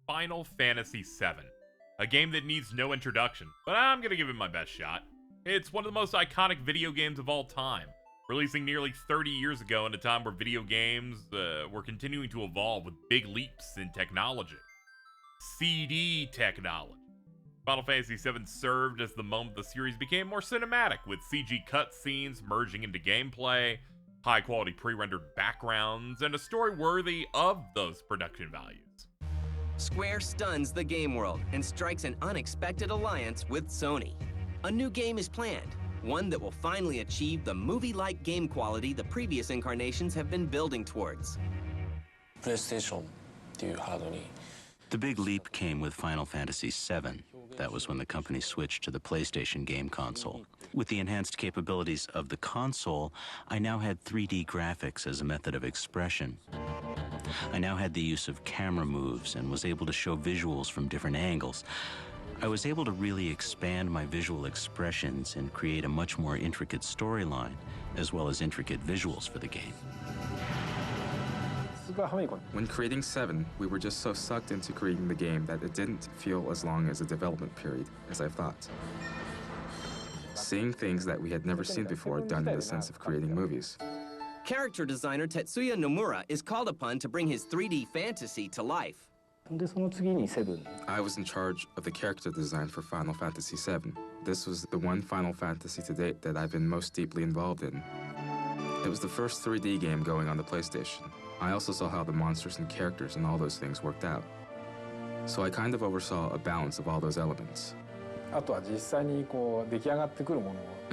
Final Fantasy VII, a game that needs no introduction, but I'm gonna give it my best shot. It's one of the most iconic video games of all time, releasing nearly 30 years ago in a time where video games were continuing to evolve with big leaps in technology. CD technology. Final Fantasy VII served as the moment the series became more cinematic, with CG cutscenes merging into gameplay, high-quality pre-rendered backgrounds, and a story worthy of those production values. Square stuns the game world and strikes an unexpected alliance with Sony. A new game is planned, one that will finally achieve the movie-like game quality the previous incarnations have been building towards. PlayStation The big leap came with Final Fantasy VII. That was when the company switched to the PlayStation game console. With the enhanced capabilities of the console, I now had 3D graphics as a method of expression. I now had the use of camera moves and was able to show visuals from different angles. I was able to really expand my visual expressions and create a much more intricate storyline, as well as intricate visuals for the game. When creating 7, we were just so sucked into creating the game that it didn't feel as long as a development period as I thought. Seeing things that we had never seen before done in the sense of creating movies. Character designer Tetsuya Nomura is called upon to bring his 3D fantasy to life. I was in charge of the character design for Final Fantasy VII. This was the one Final Fantasy to date that I've been most deeply involved in. It was the first 3D game going on the PlayStation. I also saw how the monsters and characters and all those things worked out. So I kind of oversaw a balance of all those elements. It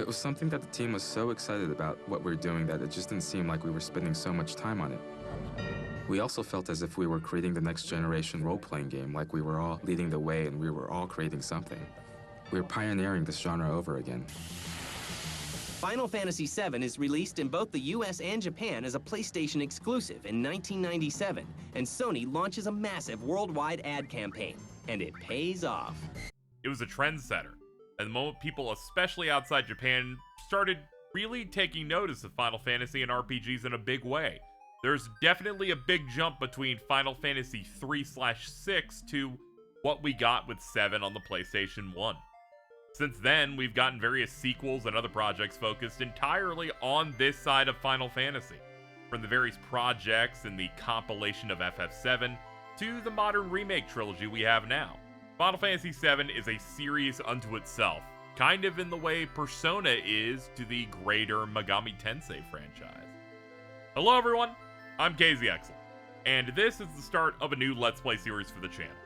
was something that the team was so excited about what we were doing that it just didn't seem like we were spending so much time on it. We also felt as if we were creating the next generation role-playing game, like we were all leading the way and we were all creating something. We were pioneering this genre over again. Final Fantasy VII is released in both the US and Japan as a PlayStation exclusive in 1997, and Sony launches a massive worldwide ad campaign, and it pays off. It was a trendsetter, and the moment people, especially outside Japan, started really taking notice of Final Fantasy and RPGs in a big way. There's definitely a big jump between Final Fantasy 3/6 to what we got with 7 on the PlayStation 1. Since then, we've gotten various sequels and other projects focused entirely on this side of Final Fantasy. From the various projects in the compilation of FF7 to the modern remake trilogy we have now. Final Fantasy VII is a series unto itself, kind of in the way Persona is to the greater Megami Tensei franchise. Hello everyone, I'm KZXL, and this is the start of a new Let's Play series for the channel.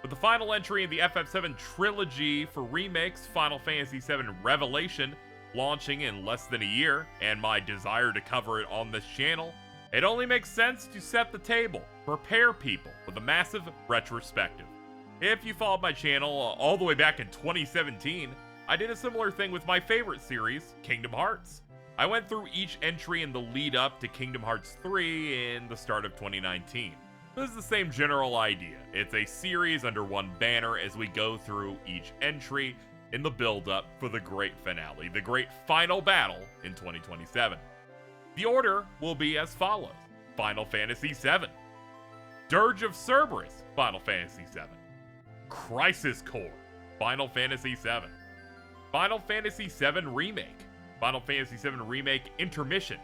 With the final entry in the FF7 trilogy for remakes, Final Fantasy VII Revelation, launching in less than a year, and my desire to cover it on this channel, it only makes sense to set the table, prepare people with a massive retrospective. If you followed my channel all the way back in 2017, I did a similar thing with my favorite series, Kingdom Hearts. I went through each entry in the lead up to Kingdom Hearts 3 in the start of 2019. This is the same general idea. It's a series under one banner as we go through each entry in the build-up for the great finale, the great final battle in 2027. The order will be as follows. Final Fantasy VII. Dirge of Cerberus, Final Fantasy VII. Crisis Core, Final Fantasy VII. Final Fantasy VII Remake, Final Fantasy VII Remake Intermission,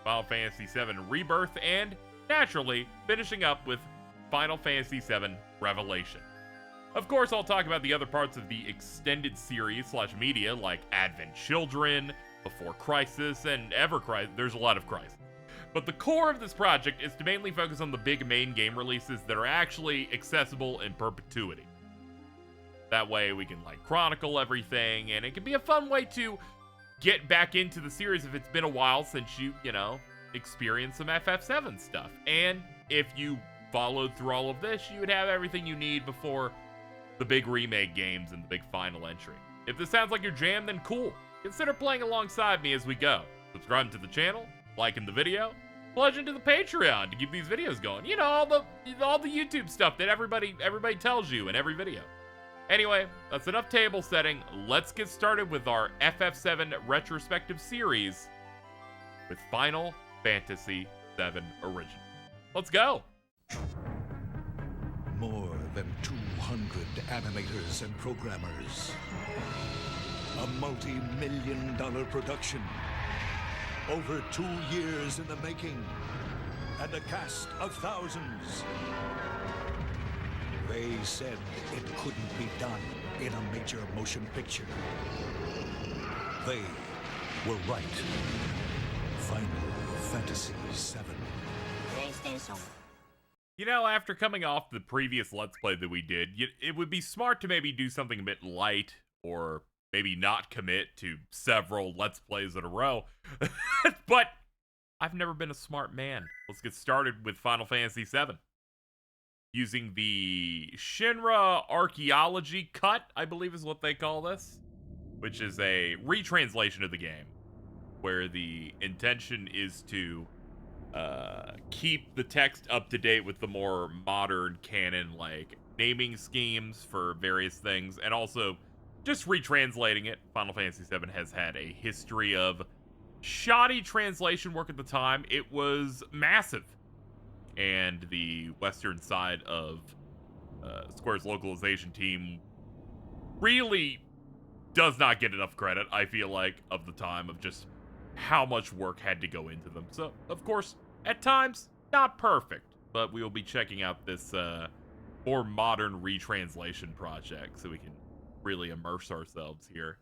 Final Fantasy VII Rebirth, and naturally, finishing up with Final Fantasy VII Revelation. Of course, I'll talk about the other parts of the extended series / media like Advent Children, Before Crisis, and Ever Crisis. There's a lot of Crisis. But the core of this project is to mainly focus on the big main game releases that are actually accessible in perpetuity. That way we can chronicle everything, and it can be a fun way to get back into the series if it's been a while since you experience some FF7 stuff. And if you followed through all of this, you would have everything you need before the big remake games and the big final entry. If this sounds like your jam, then cool. Consider playing alongside me as we go. Subscribe to the channel, liking the video, pledge into the Patreon to keep these videos going. You know, all the YouTube stuff that everybody tells you in every video. Anyway, that's enough table setting. Let's get started with our FF7 retrospective series with Final Fantasy VII Original. Let's go! More than 200 animators and programmers. A multi-million-dollar production. Over 2 years in the making. And a cast of thousands. They said it couldn't be done in a major motion picture. They were right. Final Fantasy VII. PlayStation. You know, after coming off the previous Let's Play that we did, it would be smart to maybe do something a bit light, or maybe not commit to several Let's Plays in a row. But I've never been a smart man. Let's get started with Final Fantasy VII. Using the Shinra Archaeology Cut, I believe is what they call this, which is a retranslation of the game, where the intention is to keep the text up to date with the more modern canon, like naming schemes for various things, and also just retranslating it. Final Fantasy VII has had a history of shoddy translation work at the time. It was massive, and the western side of Square's localization team really does not get enough credit, I feel like, of the time, of just how much work had to go into them. So, of course, at times, not perfect, but we will be checking out this more modern retranslation project so we can really immerse ourselves here.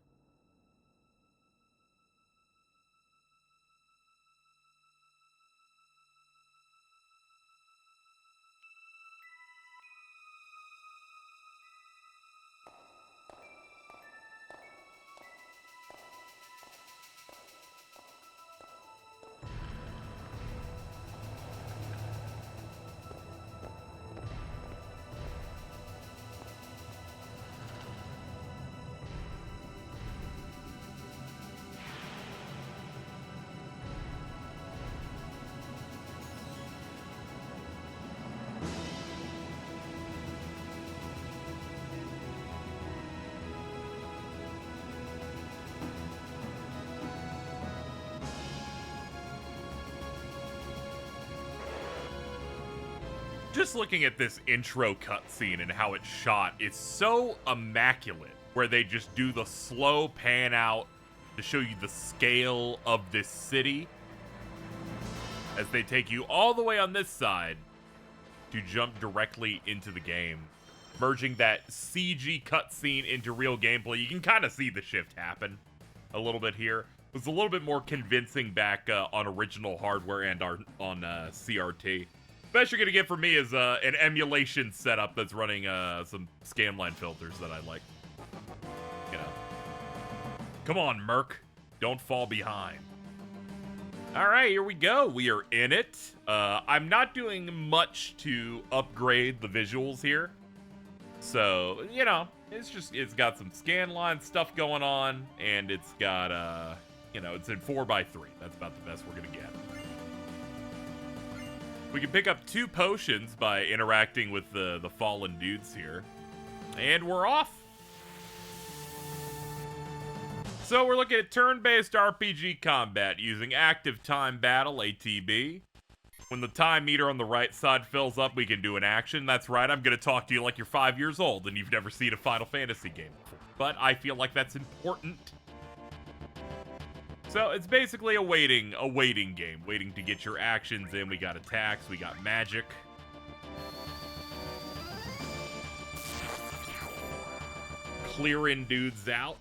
Just looking at this intro cutscene and how it's shot, it's so immaculate, where they just do the slow pan out to show you the scale of this city, as they take you all the way on this side to jump directly into the game. Merging that CG cutscene into real gameplay, you can kind of see the shift happen a little bit here. It was a little bit more convincing back on original hardware and on CRT. Best you're gonna get from me is an emulation setup that's running some scanline filters that I like. You know. Come on, Merc. Don't fall behind. Alright, here we go. We are in it. I'm not doing much to upgrade the visuals here. So, you know, it's got some scanline stuff going on, and it's got, you know, it's in 4x3. That's about the best we're gonna get. We can pick up 2 potions by interacting with the fallen dudes here. And we're off. So we're looking at turn-based RPG combat using active time battle, ATB. When the time meter on the right side fills up, we can do an action. That's right, I'm going to talk to you like you're 5 years old and you've never seen a Final Fantasy game before. But I feel like that's important. So it's basically a waiting game, waiting to get your actions in. We got attacks, we got magic. Clearing dudes out.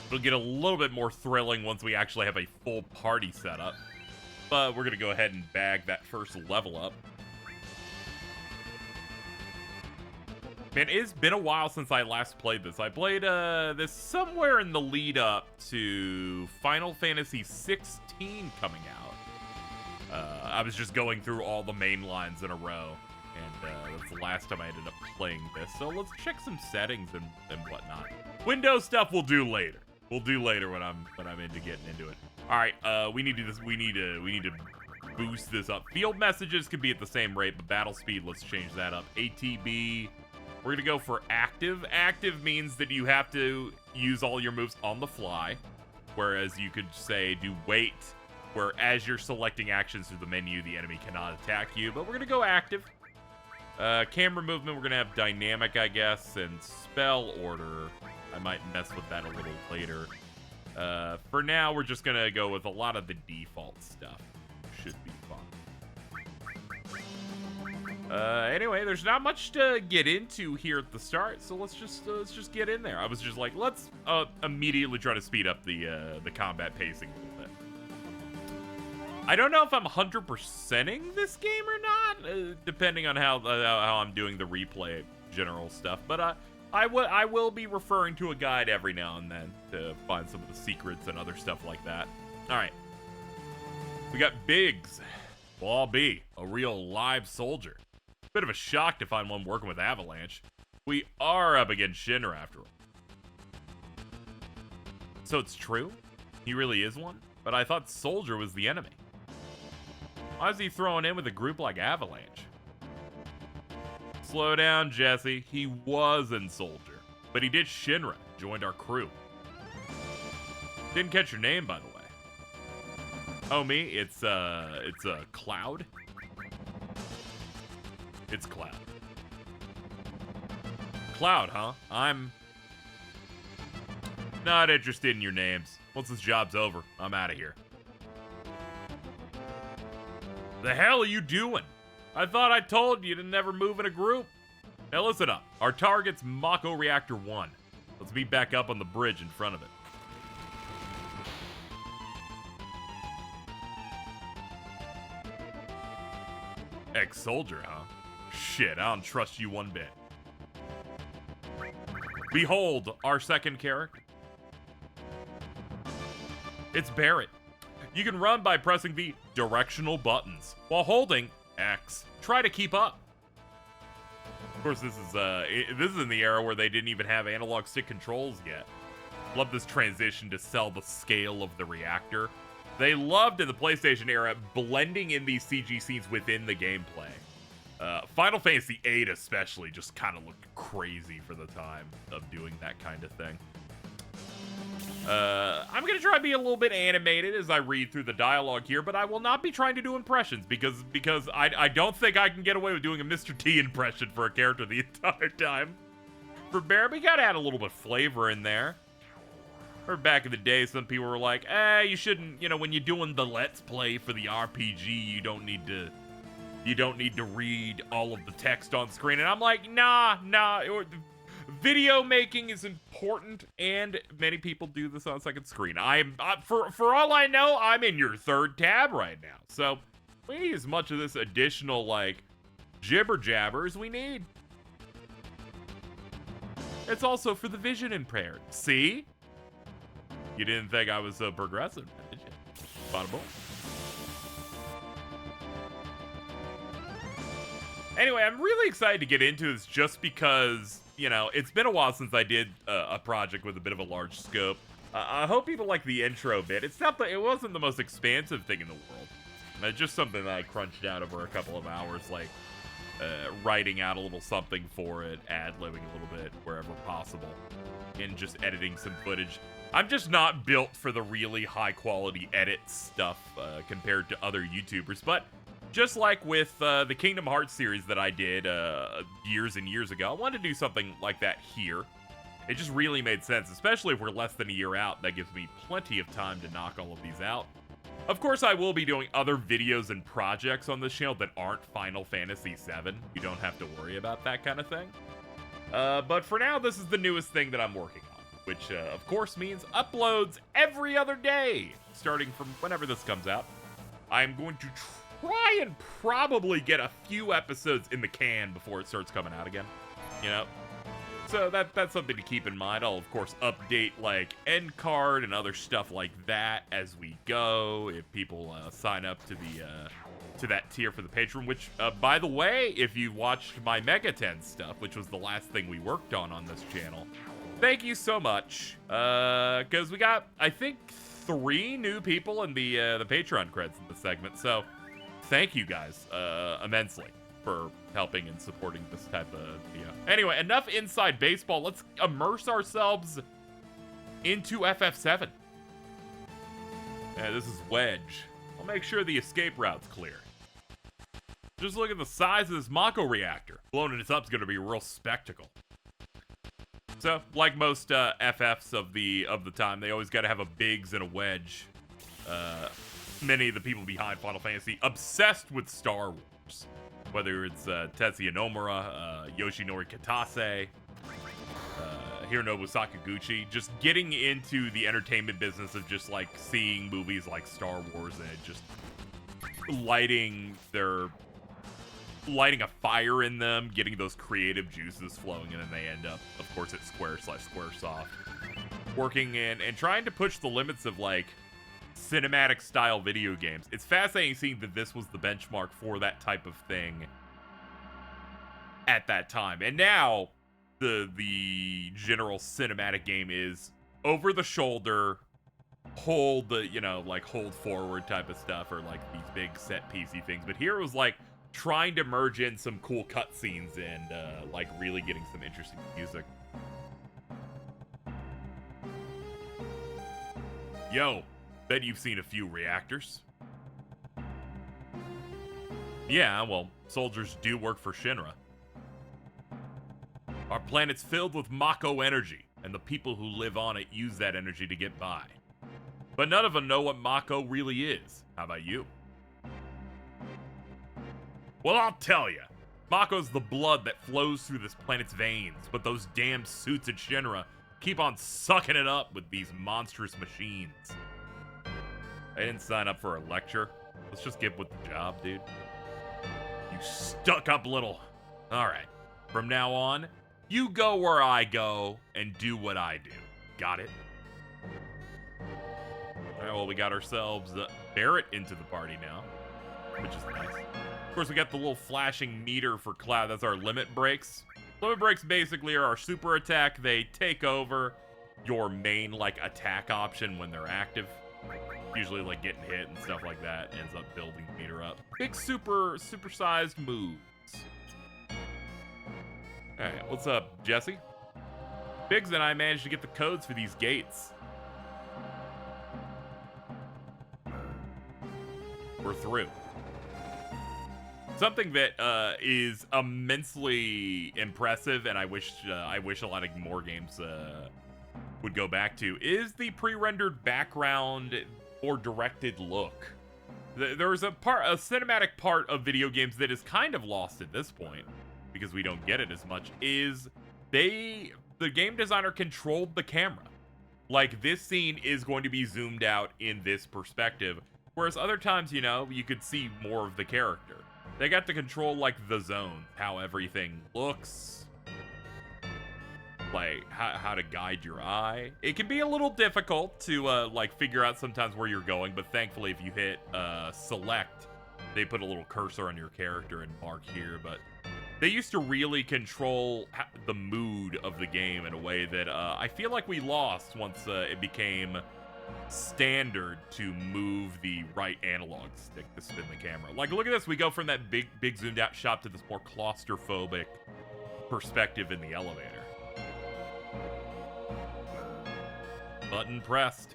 It'll get a little bit more thrilling once we actually have a full party set up. But we're gonna go ahead and bag that first level up. Man, it's been a while since I last played this. I played this somewhere in the lead up to Final Fantasy 16 coming out. I was just going through all the main lines in a row, and that's the last time I ended up playing this. So let's check some settings and whatnot. Windows stuff we'll do later. We'll do later when I'm into getting into it. All right, we need to boost this up. Field messages can be at the same rate, but battle speed, let's change that up. ATB. We're gonna go for active. Active means that you have to use all your moves on the fly, whereas you could say do wait, where as you're selecting actions through the menu, the enemy cannot attack you. But we're gonna go active. Camera movement, we're going to have dynamic, I guess, and spell order. I might mess with that a little later. For now, we're just going to go with a lot of the default stuff. Should be fun. Anyway, there's not much to get into here at the start, so let's just get in there. I was just like, let's immediately try to speed up the combat pacing a little bit. I don't know if I'm 100%ing this game or not, depending on how I'm doing the replay general stuff. But I will be referring to a guide every now and then to find some of the secrets and other stuff like that. All right, we got Biggs. Well, I'll be a real live soldier. Bit of a shock to find one working with Avalanche. We are up against Shinra after all. So it's true? He really is one? But I thought Soldier was the enemy. Why is he throwing in with a group like Avalanche? Slow down, Jesse. He was in Soldier. But he did Shinra, joined our crew. Didn't catch your name, by the way. Oh, me? It's Cloud? It's Cloud. Cloud, huh? I'm not interested in your names. Once this job's over, I'm out of here. The hell are you doing? I thought I told you to never move in a group. Now listen up. Our target's Mako Reactor 1. Let's be back up on the bridge in front of it. Ex-soldier, huh? Shit, I don't trust you one bit. Behold, our second character. It's Barrett. You can run by pressing the directional buttons while holding X. Try to keep up. Of course, this is in the era where they didn't even have analog stick controls yet. Love this transition to sell the scale of the reactor. They loved in the PlayStation era blending in these CG scenes within the gameplay. Final Fantasy VIII especially just kind of looked crazy for the time of doing that kind of thing. I'm going to try to be a little bit animated as I read through the dialogue here, but I will not be trying to do impressions because I don't think I can get away with doing a Mr. T impression for a character the entire time. For Bear, we got to add a little bit of flavor in there. Or back in the day, some people were like, you shouldn't, when you're doing the Let's Play for the RPG, you don't need to read all of the text on screen. And I'm like, nah. Video making is important, and many people do this on second screen. For all I know, I'm in your third tab right now. So we need as much of this additional, jibber jabber as we need. It's also for the vision impaired. See? You didn't think I was so progressive, did you? Bada boom. Anyway, I'm really excited to get into this just because, it's been a while since I did a project with a bit of a large scope. I hope people like the intro bit. It wasn't the most expansive thing in the world. Just something that I crunched out over a couple of hours, writing out a little something for it, ad-libbing a little bit wherever possible, and just editing some footage. I'm just not built for the really high-quality edit stuff compared to other YouTubers, but just like with the Kingdom Hearts series that I did years and years ago, I wanted to do something like that here. It just really made sense, especially if we're less than a year out. That gives me plenty of time to knock all of these out. Of course, I will be doing other videos and projects on this channel that aren't Final Fantasy VII. You don't have to worry about that kind of thing. But for now, this is the newest thing that I'm working on, which, of course, means uploads every other day, starting from whenever this comes out. I'm going to try and probably get a few episodes in the can before it starts coming out again, So that's something to keep in mind. I'll, of course, update, end card and other stuff like that as we go, if people sign up to that tier for the Patreon, which, by the way, if you watched my Mega 10 stuff, which was the last thing we worked on this channel, thank you so much, because we got, I think, 3 new people in the Patreon creds in the segment, so thank you guys immensely for helping and supporting this type of video. Anyway, enough inside baseball. Let's immerse ourselves into FF7. Yeah, this is Wedge. I'll make sure the escape route's clear. Just look at the size of this Mako reactor. Blowing it up is going to be a real spectacle. So, like most FFs of the time, they always got to have a Biggs and a Wedge. Many of the people behind Final Fantasy obsessed with Star Wars. Whether it's Tetsuya Nomura, Yoshinori Kitase, Hironobu Sakaguchi, just getting into the entertainment business of just like seeing movies like Star Wars and just lighting a fire in them, getting those creative juices flowing, and then they end up, of course, at Squaresoft, working in and trying to push the limits of like cinematic style video games. It's fascinating seeing that this was the benchmark for that type of thing at that time. And now the general cinematic game is over the shoulder, hold forward type of stuff, or like these big set piecey things. But here it was like trying to merge in some cool cutscenes and like really getting some interesting music. Yo, bet you've seen a few reactors. Yeah, well, soldiers do work for Shinra. Our planet's filled with Mako energy, and the people who live on it use that energy to get by. But none of them know what Mako really is. How about you? Well, I'll tell you. Mako's the blood that flows through this planet's veins, but those damn suits at Shinra keep on sucking it up with these monstrous machines. I didn't sign up for a lecture. Let's just get with the job, dude. You stuck-up little... Alright, from now on, you go where I go and do what I do. Got it? Alright, well, we got ourselves Barrett into the party now, which is nice. Of course, we got the little flashing meter for Cloud. That's our limit breaks. Limit breaks basically are our super attack. They take over your main, like, attack option when they're active. Usually, like, getting hit and stuff like that ends up building the meter up. Big supersized moves. Alright, what's up, Jesse? Biggs and I managed to get the codes for these gates. We're through. Something that is immensely impressive, and I wish a lot of more games would go back to, is the pre-rendered background or directed look. There's a cinematic part of video games that is kind of lost at this point, because we don't get it as much, is the game designer controlled the camera. Like, this scene is going to be zoomed out in this perspective, whereas other times, you know, you could see more of the character. They got to control, like, the zone, how everything looks, like, how to guide your eye. It can be a little difficult to, like, figure out sometimes where you're going, but thankfully if you hit select, they put a little cursor on your character and mark here, but they used to really control the mood of the game in a way that I feel like we lost once it became standard to move the right analog stick to spin the camera. Like, look at this. We go from that big zoomed out shot to this more claustrophobic perspective in the elevator. Button pressed.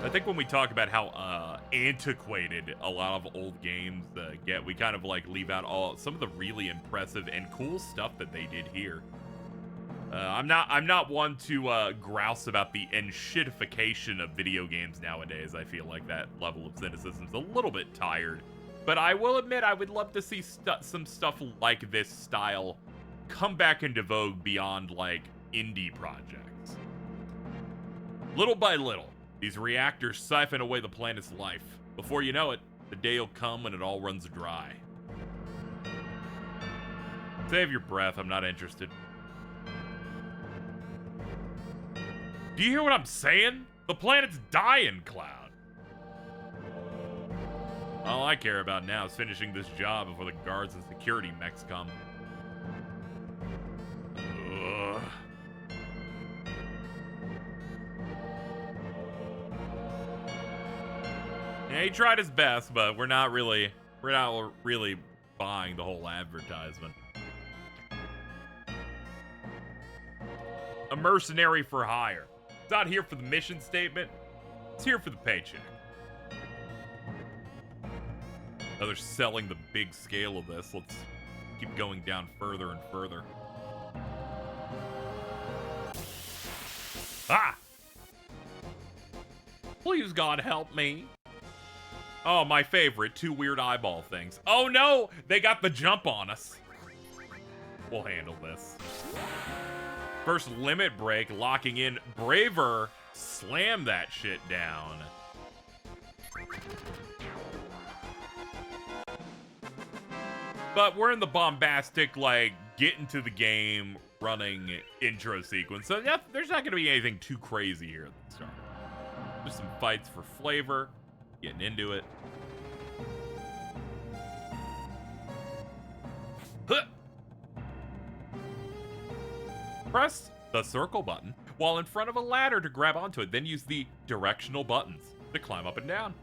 I think when we talk about how antiquated a lot of old games get, we kind of like leave out some of the really impressive and cool stuff that they did here. I'm not one to grouse about the enshittification of video games nowadays. I feel like that level of cynicism's a little bit tired, but I will admit I would love to see some stuff like this style come back into vogue beyond like indie projects. Little by little, these reactors siphon away the planet's life. Before you know it, the day will come when it all runs dry. Save your breath, I'm not interested. Do you hear what I'm saying? The planet's dying, Cloud. All I care about now is finishing this job before the guards and security mechs come. Ugh. Yeah, he tried his best, but we're not really buying the whole advertisement. A mercenary for hire. It's not here for the mission statement. It's here for the paycheck. Now they're selling the big scale of this. Let's keep going down further and further. Ah! Please, God, help me. Oh, my favorite. 2 weird eyeball things. Oh, no! They got the jump on us. We'll handle this. First limit break, locking in. Braver, slam that shit down. But we're in the bombastic, like, get into the game running intro sequence. So yeah, there's not going to be anything too crazy here at the start. Just some fights for flavor, getting into it. Huh. Press the circle button while in front of a ladder to grab onto it. Then use the directional buttons to climb up and down.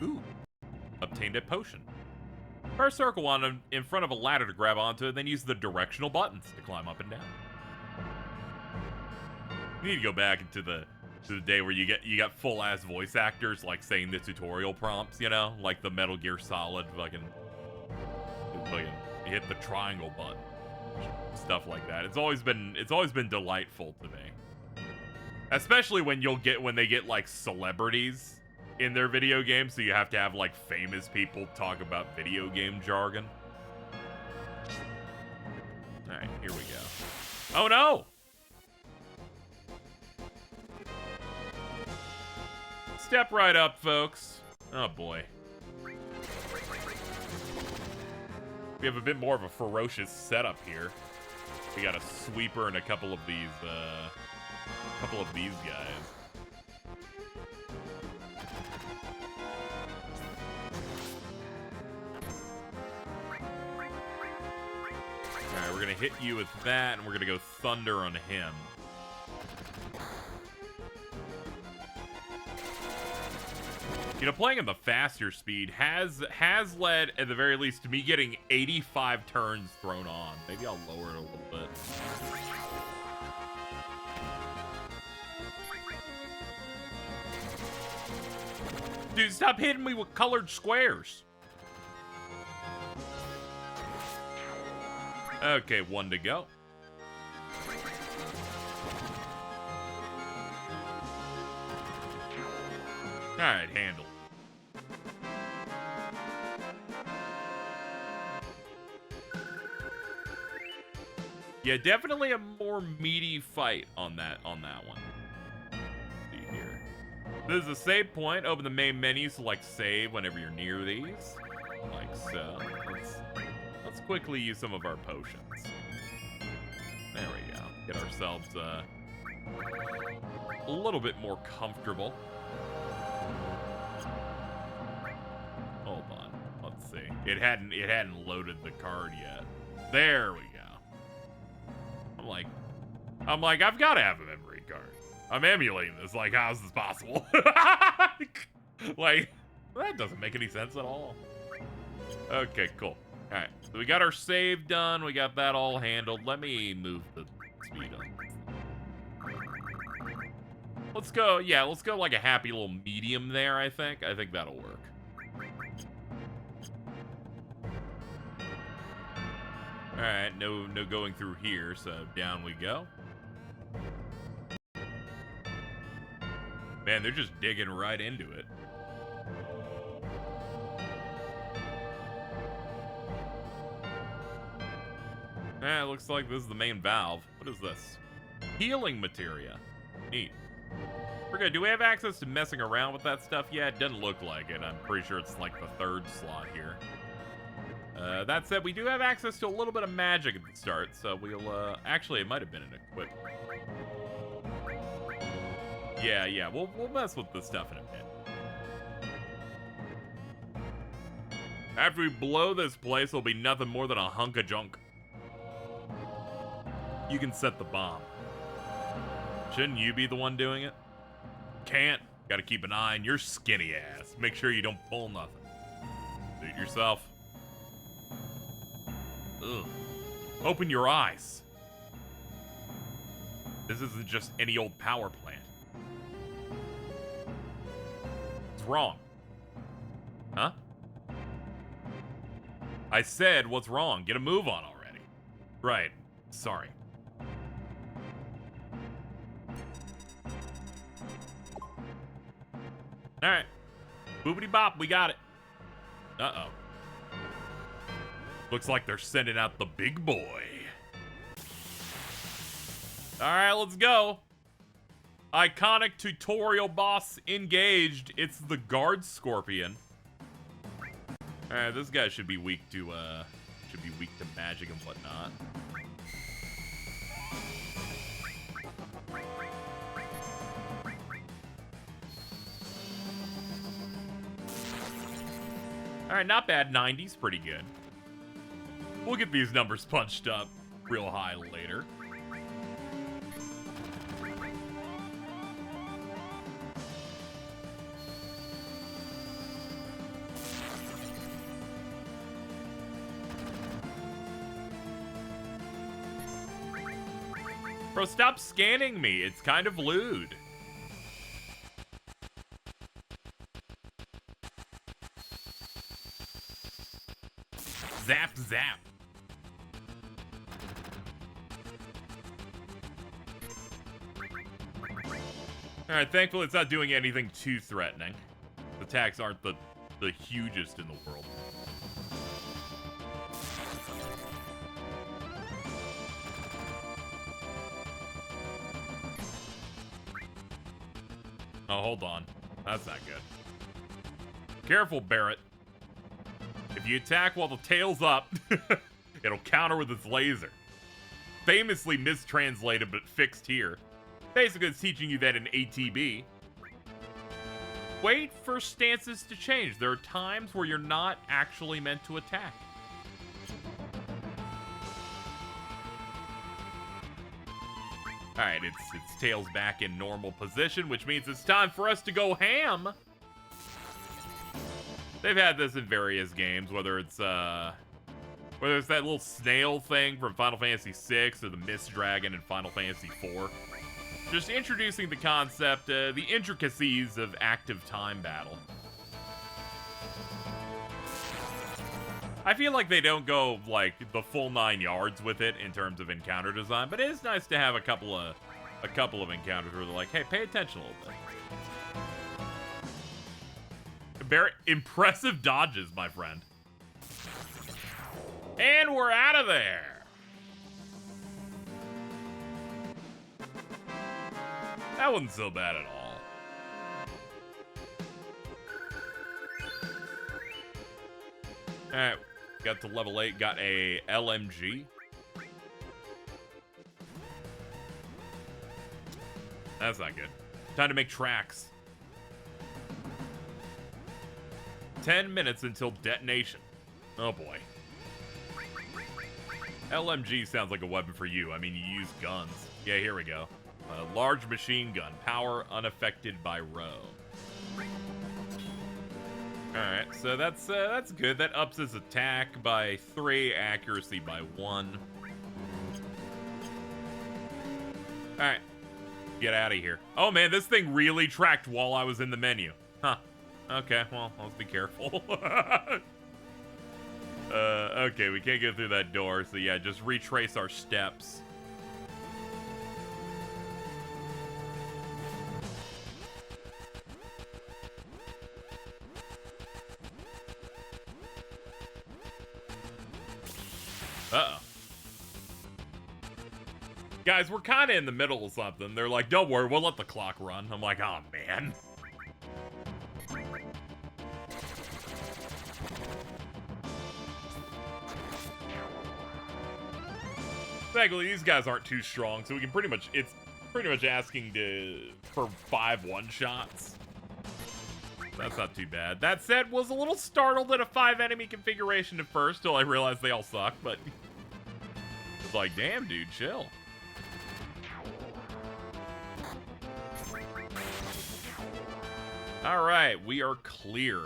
Ooh, obtained a potion. Press circle on in front of a ladder to grab onto it, then use the directional buttons to climb up and down. You need to go back into the day where you got full ass voice actors like saying the tutorial prompts, you know, like the Metal Gear Solid fucking hit the triangle button, stuff like that. It's always been delightful to me, especially when they get like celebrities in their video games, so you have to have like famous people talk about video game jargon. All right, here we go. Oh no! Step right up, folks. Oh boy. We have a bit more of a ferocious setup here. We got a sweeper and a couple of these guys. Alright, we're gonna hit you with that, and we're gonna go thunder on him. You know, playing at the faster speed has led, at the very least, to me getting 85 turns thrown on. Maybe I'll lower it a little bit. Dude, stop hitting me with colored squares. Okay, 1 to go. Alright, handle. Yeah, definitely a more meaty fight on that one. Let's see here. This is a save point. Open the main menu, select save whenever you're near these. Like so. Let's quickly use some of our potions. There we go. Get ourselves a little bit more comfortable. Hold on. Let's see. It hadn't loaded the card yet. There we go. I'm like, I've got to have a memory card. I'm emulating this. Like, how is this possible? Like, that doesn't make any sense at all. Okay, cool. All right, so we got our save done. We got that all handled. Let me move the speed up. Let's go, yeah, let's go like a happy little medium there, I think. I think that'll work. All right, no going through here, so down we go. Man, they're just digging right into it. It looks like this is the main valve. What is this? Healing materia. Neat. We're good. Do we have access to messing around with that stuff yet? It doesn't look like it. I'm pretty sure it's like the 3rd slot here. That said, we do have access to a little bit of magic at the start, so we'll, actually, it might have been an equip. Yeah, we'll mess with this stuff in a bit. After we blow this place, it'll be nothing more than a hunk of junk. You can set the bomb. Shouldn't you be the one doing it? Can't. Gotta keep an eye on your skinny ass. Make sure you don't pull nothing. Suit yourself. Ugh. Open your eyes. This isn't just any old power plant. What's wrong? Huh? I said, what's wrong? Get a move on already. Right. Sorry. Alright. Boopity bop, we got it. Uh-oh. Looks like they're sending out the big boy. Alright, let's go. Iconic tutorial boss engaged. It's the guard scorpion. Alright, this guy should be weak to magic and whatnot. Alright, not bad. 90's pretty good. We'll get these numbers punched up real high later. Bro, stop scanning me. It's kind of lewd. Zap, zap. Alright, thankfully it's not doing anything too threatening. The attacks aren't the hugest in the world. Oh, hold on. That's not good. Careful, Barrett. If you attack while the tail's up, it'll counter with its laser. Famously mistranslated, but fixed here. Basically, it's teaching you that in ATB. Wait for stances to change. There are times where you're not actually meant to attack. Alright, its tail's back in normal position, which means it's time for us to go ham. They've had this in various games, whether it's that little snail thing from Final Fantasy VI or the Mist Dragon in Final Fantasy IV. Just introducing the concept, the intricacies of active time battle. I feel like they don't go, like, the full 9 yards with it in terms of encounter design, but it is nice to have a couple of encounters where they're like, hey, pay attention a little bit. Very impressive dodges, my friend. And we're out of there. That wasn't so bad at all. Alright, got to level 8, got a LMG. That's not good. Time to make tracks. 10 minutes until detonation. Oh boy. LMG sounds like a weapon for you. I mean, you use guns. Yeah, here we go. A large machine gun. Power unaffected by row. Alright, so that's good. That ups his attack by 3, accuracy by 1. Alright. Get out of here. Oh man, this thing really tracked while I was in the menu. Huh. Okay, well, let's be careful. Okay, we can't get through that door, so yeah, just retrace our steps. Uh-oh. Guys, we're kind of in the middle of something. They're like, don't worry, we'll let the clock run. I'm like, oh, man. Thankfully, these guys aren't too strong, so we can pretty much, it's pretty much asking for 5 one-shots. That's not too bad. That said, was a little startled at a 5 enemy configuration at first, till I realized they all suck, but it's like, damn, dude, chill. All right, we are clear.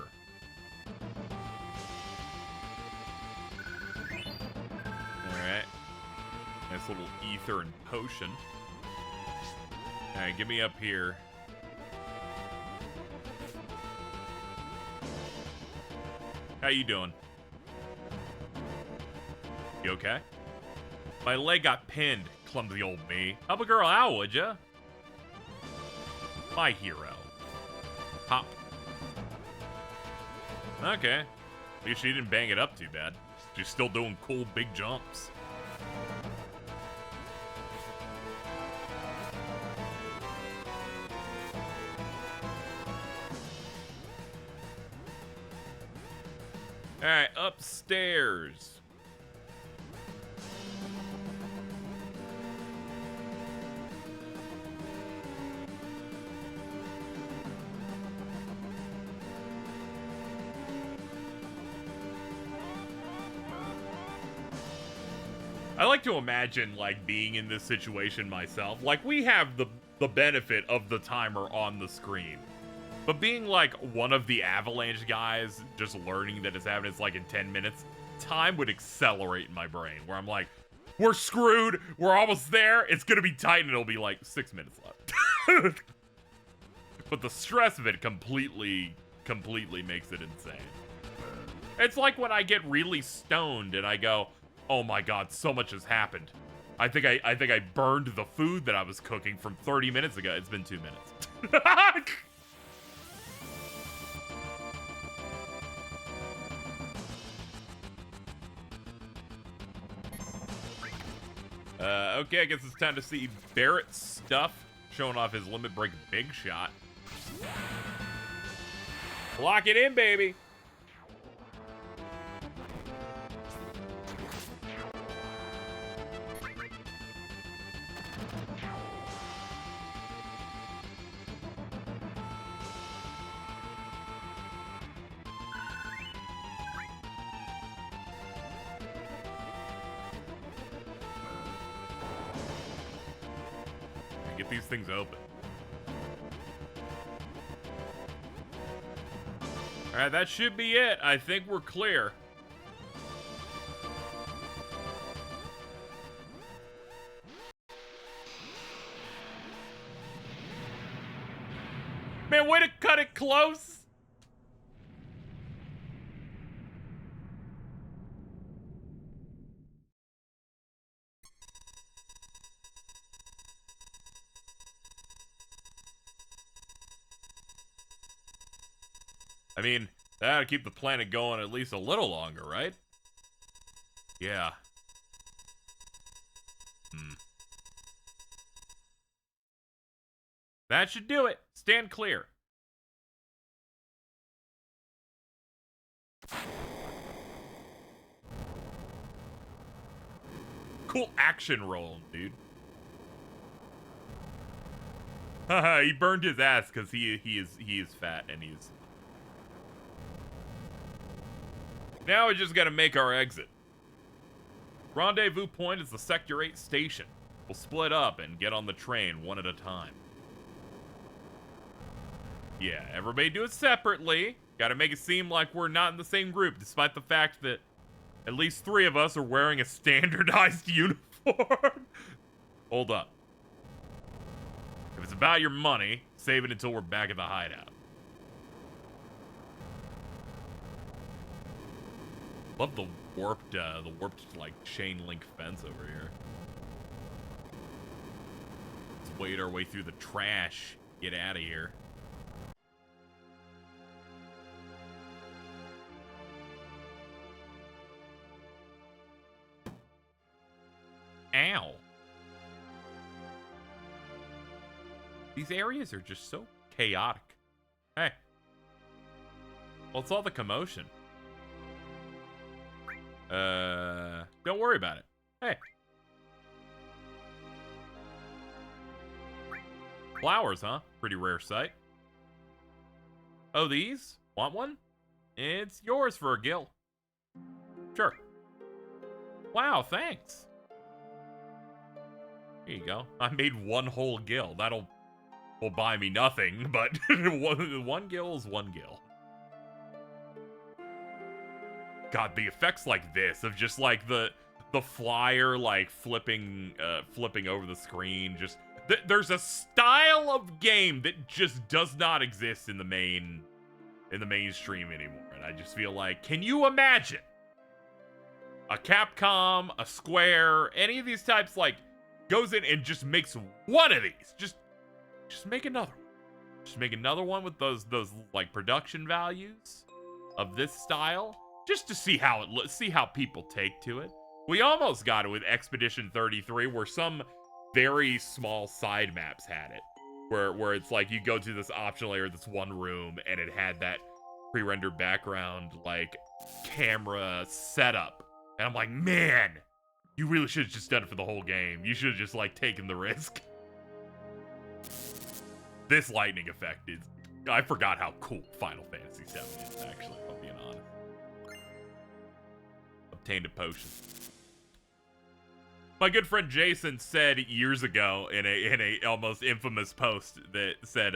Alright. Nice little ether and potion. Alright, get me up here. How you doing? You okay? My leg got pinned, clumsy old me. Help a girl out, would ya? My hero. Hop. Okay. At least she didn't bang it up too bad. She's still doing cool big jumps. Alright, upstairs. I like to imagine, like, being in this situation myself. Like, we have the benefit of the timer on the screen. But being, like, one of the Avalanche guys, just learning that it's happening, it's like in 10 minutes, time would accelerate in my brain. Where I'm like, we're screwed, we're almost there, it's gonna be tight, and it'll be like 6 minutes left. But the stress of it completely makes it insane. It's like when I get really stoned and I go, oh my god, so much has happened. I think I burned the food that I was cooking from 30 minutes ago. It's been 2 minutes. Okay, I guess it's time to see Barrett's stuff. Showing off his limit break big shot. Lock it in, baby. Get these things open. Alright, that should be it. I think we're clear. Man, way to cut it close. I mean, that'll keep the planet going at least a little longer, right? Yeah. That should do it. Stand clear. Cool action roll, dude. Haha, he burned his ass because he is fat and he's... Now we just gotta make our exit. Rendezvous point is the Sector 8 station. We'll split up and get on the train one at a time. Yeah, everybody do it separately. Gotta make it seem like we're not in the same group, despite the fact that at least 3 of us are wearing a standardized uniform. Hold up. If it's about your money, save it until we're back at the hideout. Love the warped like chain link fence over here. Let's wade our way through the trash. Get out of here. Ow. These areas are just so chaotic. Hey. What's all the commotion? Don't worry about it. Hey. Flowers, huh? Pretty rare sight. Oh, these? Want one? It's yours for a gill. Sure. Wow, thanks. Here you go. I made 1 whole gill. That'll will buy me nothing, but one gill is 1 gill. God, the effects like this of just like the the flyer like flipping over the screen. Just there's a style of game that just does not exist in the mainstream anymore. And I just feel like, can you imagine a Capcom, a Square, any of these types like goes in and just makes one of these? Just make another one. Just make another one with those like production values of this style, just to see how it looks, see how people take to it. We almost got it with Expedition 33, where some very small side maps had it, where it's like you go to this optional layer, this one room, and it had that pre-rendered background like camera setup, and I'm like, man, you really should have just done it for the whole game. You should have just like taken the risk. This lightning effect is... I forgot how cool Final Fantasy VII is, actually, if I'm being honest. Obtained a potion. My good friend Jason said years ago in a almost infamous post that said,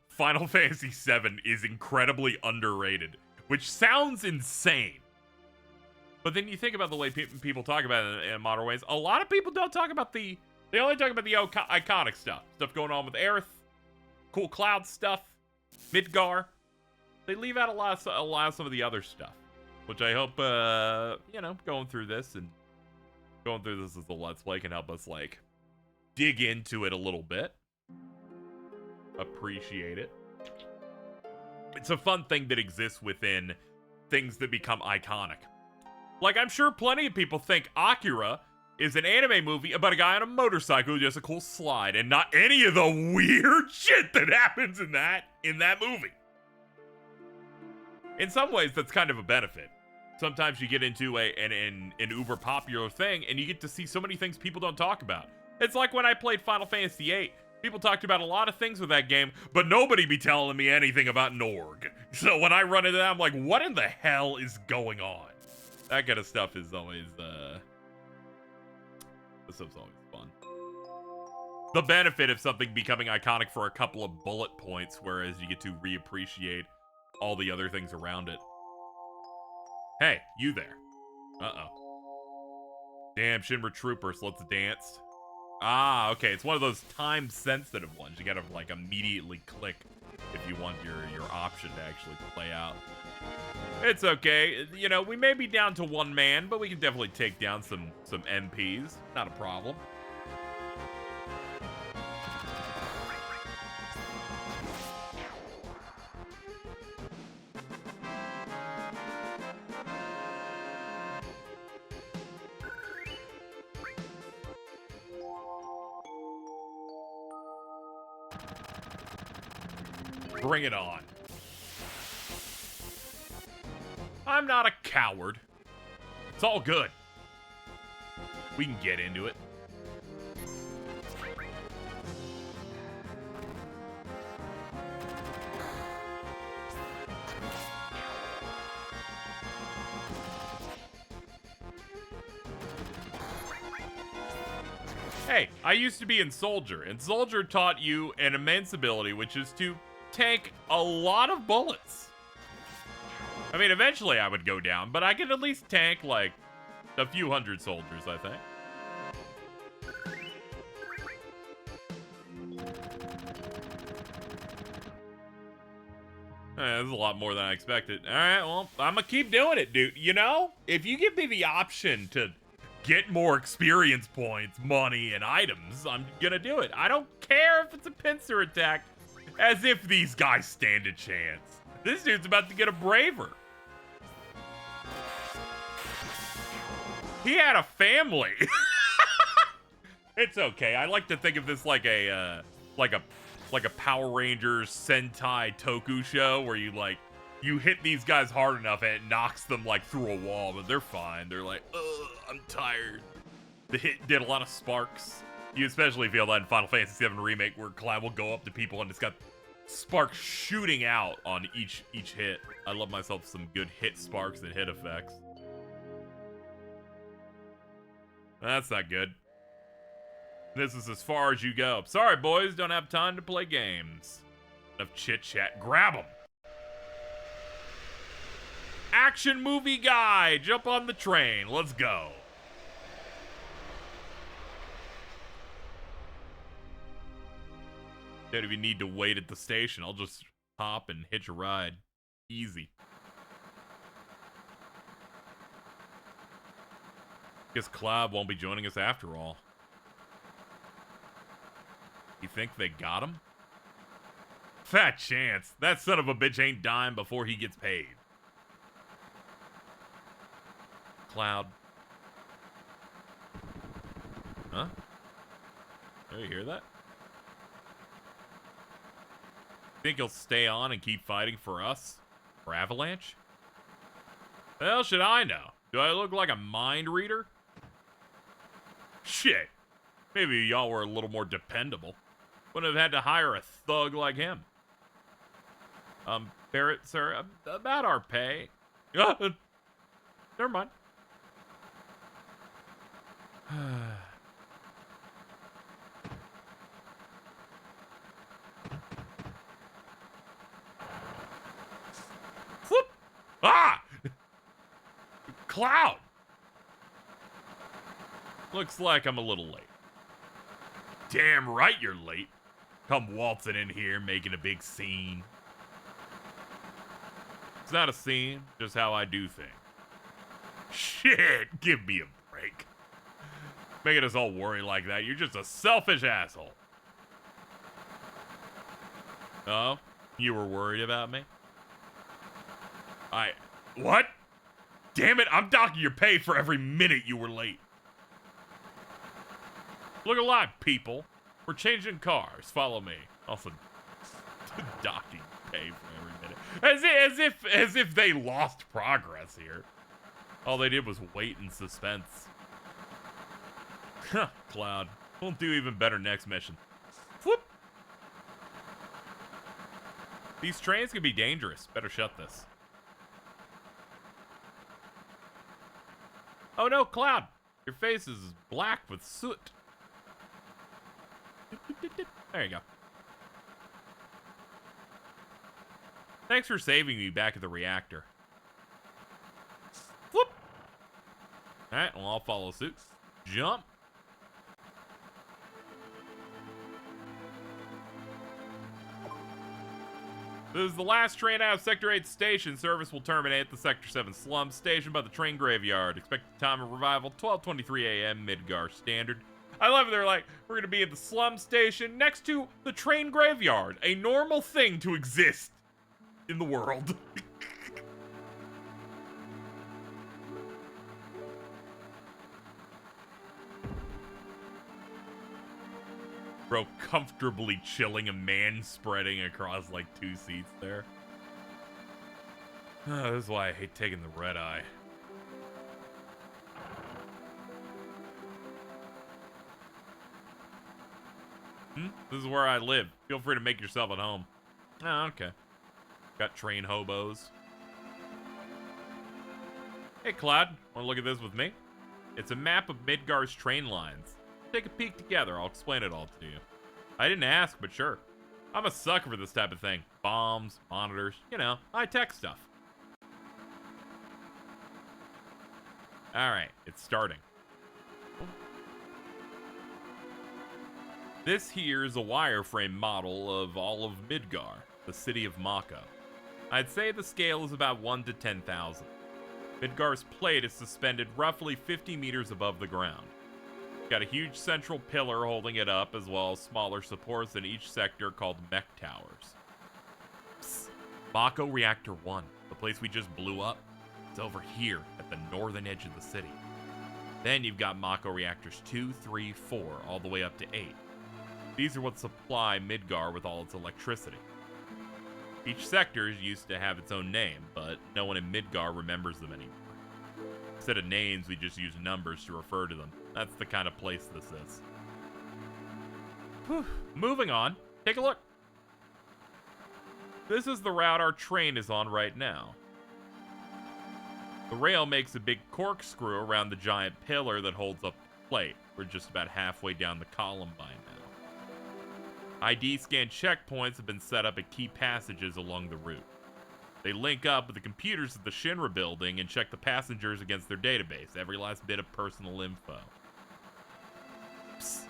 Final Fantasy VII is incredibly underrated, which sounds insane. But then you think about the way people talk about it in modern ways. A lot of people don't talk about the... They only talk about the iconic stuff. Stuff going on with Aerith. Cool Cloud stuff, Midgar. They leave out a lot of some of the other stuff, which I hope, going through this as a Let's Play can help us, like, dig into it a little bit. Appreciate it. It's a fun thing that exists within things that become iconic. Like, I'm sure plenty of people think Akira is an anime movie about a guy on a motorcycle who does a cool slide, and not any of the weird shit that happens in that movie. In some ways, that's kind of a benefit. Sometimes you get into an uber popular thing, and you get to see so many things people don't talk about. It's like when I played Final Fantasy VIII. People talked about a lot of things with that game, but nobody be telling me anything about Norg. So when I run into that, I'm like, what in the hell is going on? That kind of stuff is always, this stuff's always fun. The benefit of something becoming iconic for a couple of bullet points, whereas you get to reappreciate all the other things around it. Hey, you there. Uh-oh. Damn, Shinra Troopers, let's dance. Ah, okay, it's one of those time-sensitive ones. You gotta, like, immediately click if you want your option to actually play out. It's okay. You know, we may be down to one man, but we can definitely take down some MPs. Not a problem. Bring it on. I'm not a coward. It's all good. We can get into it. Hey, I used to be in Soldier, and Soldier taught you an immense ability, which is to tank a lot of bullets. I mean, eventually I would go down, but I could at least tank, like, a few hundred soldiers, I think. This is a lot more than I expected. Alright, well, I'm gonna keep doing it, dude. You know, if you give me the option to get more experience points, money, and items, I'm gonna do it. I don't care if it's a pincer attack. As if these guys stand a chance. This dude's about to get a braver. He had a family. It's okay. I like to think of this like a Power Rangers Sentai Toku show where you hit these guys hard enough and it knocks them like through a wall, but they're fine. They're like, ugh, I'm tired. The hit did a lot of sparks. You especially feel that in Final Fantasy VII Remake, where Cloud will go up to people and it's got sparks shooting out on each hit. I love myself some good hit sparks and hit effects. That's not good. This is as far as you go. Sorry, boys, don't have time to play games. Enough chit-chat. Grab them. Action movie guy, jump on the train. Let's go. Don't even need to wait at the station. I'll just hop and hitch a ride. Easy. Guess Cloud won't be joining us after all. You think they got him? Fat chance. That son of a bitch ain't dying before he gets paid. Cloud. Huh? Do you hear that? Think he'll stay on and keep fighting for us? For Avalanche? The hell should I know? Do I look like a mind reader? Shit. Maybe y'all were a little more dependable. Wouldn't have had to hire a thug like him. Barrett, sir, about our pay. Never mind. Whoop! Ah! Cloud! Looks like I'm a little late. Damn right you're late. Come waltzing in here, making a big scene. It's not a scene, just how I do things. Shit, give me a break. Making us all worry like that, you're just a selfish asshole. Oh, you were worried about me? What? Damn it, I'm docking your pay for every minute you were late. Look alive, people. We're changing cars. Follow me. Also, docking pay for every minute. As if they lost progress here. All they did was wait in suspense. Huh, Cloud. We'll do even better next mission. Whoop! These trains can be dangerous. Better shut this. Oh no, Cloud! Your face is black with soot. There you go. Thanks for saving me back at the reactor. Whoop! Alright, well, I'll follow suit. Jump! This is the last train out of Sector 8 station. Service will terminate at the Sector 7 slum station by the train graveyard. Expected time of arrival, 12:23 a.m. Midgar Standard. I love it. They're like, we're going to be at the slum station next to the train graveyard. A normal thing to exist in the world. Bro, comfortably chilling a man spreading across like 2 seats there. This is why I hate taking the red eye. This is where I live. Feel free to make yourself at home. Oh, okay. Got train hobos. Hey, Cloud. Want to look at this with me? It's a map of Midgar's train lines. Take a peek together. I'll explain it all to you. I didn't ask, but sure. I'm a sucker for this type of thing. Bombs, monitors, you know, high-tech stuff. Alright, it's starting. This here is a wireframe model of all of Midgar, the city of Mako. I'd say the scale is about 1 to 10,000. Midgar's plate is suspended roughly 50 meters above the ground. Got a huge central pillar holding it up, as well as smaller supports in each sector called mech towers. Psst. Mako Reactor 1, the place we just blew up, it's over here at the northern edge of the city. Then you've got Mako Reactors 2, 3, 4, all the way up to 8. These are what supply Midgar with all its electricity. Each sector used to have its own name, but no one in Midgar remembers them anymore. Instead of names, we just use numbers to refer to them. That's the kind of place this is. Whew. Moving on, take a look. This is the route our train is on right now. The rail makes a big corkscrew around the giant pillar that holds up the plate. We're just about halfway down the column by now. ID scan checkpoints have been set up at key passages along the route. They link up with the computers at the Shinra building and check the passengers against their database, every last bit of personal info. Psst.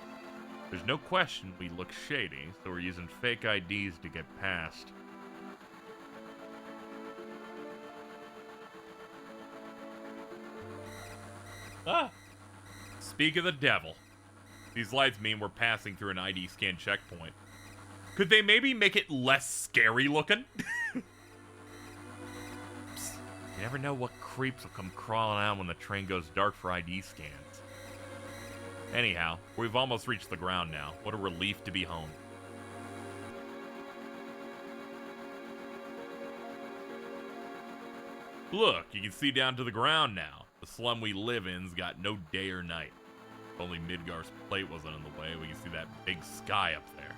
There's no question we look shady, so we're using fake IDs to get past. Ah! Speak of the devil. These lights mean we're passing through an ID scan checkpoint. Could they maybe make it less scary looking? Psst, you never know what creeps will come crawling out when the train goes dark for ID scans. Anyhow, we've almost reached the ground now. What a relief to be home. Look, you can see down to the ground now. The slum we live in's got no day or night. If only Midgar's plate wasn't in the way, we can see that big sky up there.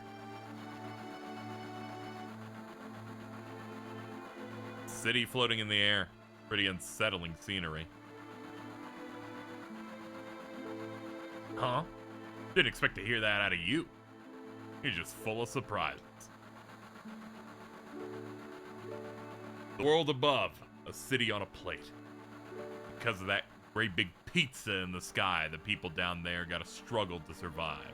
City floating in the air. Pretty unsettling scenery. Huh? Didn't expect to hear that out of you. You're just full of surprises. The world above, a city on a plate. Because of that great big pizza in the sky, the people down there gotta struggle to survive.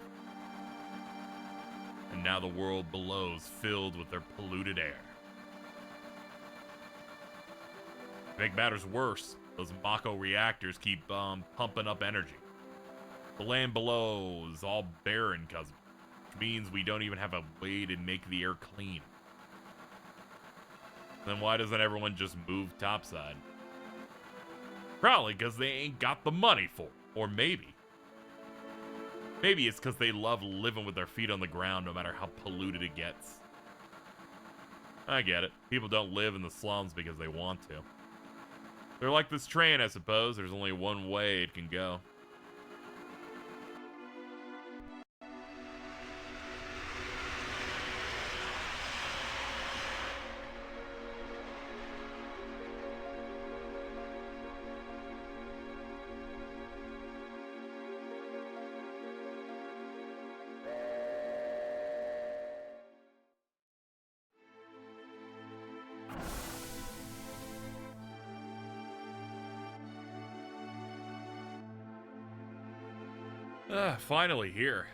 And now the world below's filled with their polluted air. To make matters worse, those Mako reactors keep pumping up energy. The land below is all barren, cousin, which means we don't even have a way to make the air clean. Then why doesn't everyone just move topside? Probably because they ain't got the money for it. Or maybe it's because they love living with their feet on the ground no matter how polluted it gets. I get it. People don't live in the slums because they want to. They're like this train, I suppose. There's only one way it can go. Finally here.